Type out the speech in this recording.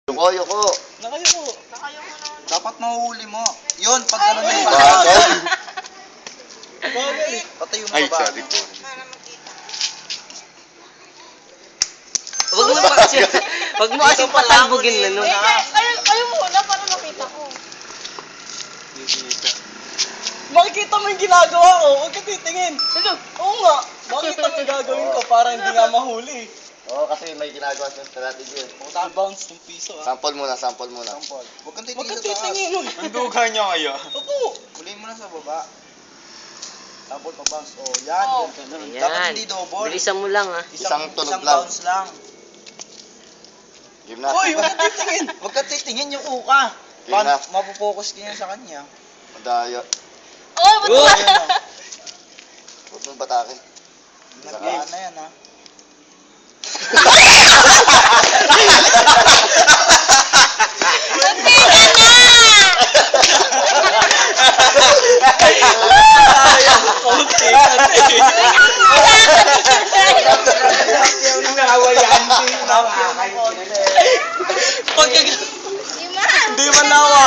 Yuko. Nakayuko. Dapat mahuhuli mo. Yun, pag gano'n na yung Bagay. Patayo mo Ay, ba? sorry po. Wag mo pa kasi, wag mo kasi patalbogin na nun. Ayaw mo na para makita ko. Makikita mo yung ginagawa ko. Huwag ka titingin. Oo nga. Makikita mo yung gagawin ko para hindi nga mahuli. Oo, kasi may ginagawa sa strategy. Bounce ng piso ah. Sample muna. Sampol. Huwag kang Huwag titingin ka sa taas. titingin. Uy. Ang duga niya kaya. Opo. Huliin mo na sa baba. Sampol pa bounce. Oh, yan. Oh. Dapat Ayan. hindi double. Bilisan mo lang ah. Isang tunog isang lang. bounce lang. Game na. Uy, huwag ka titingin. Huwag ka titingin yung uka. Yun na. Mapopokus ka niya sa kanya. Madayo. Oh, ba't Oh. ba? Ayan o. Huwag mong batakin. Naglaan na yan ha. Hindi ka na! Konti. Yung nahawayan din. Pag Di man! hindi man nawa.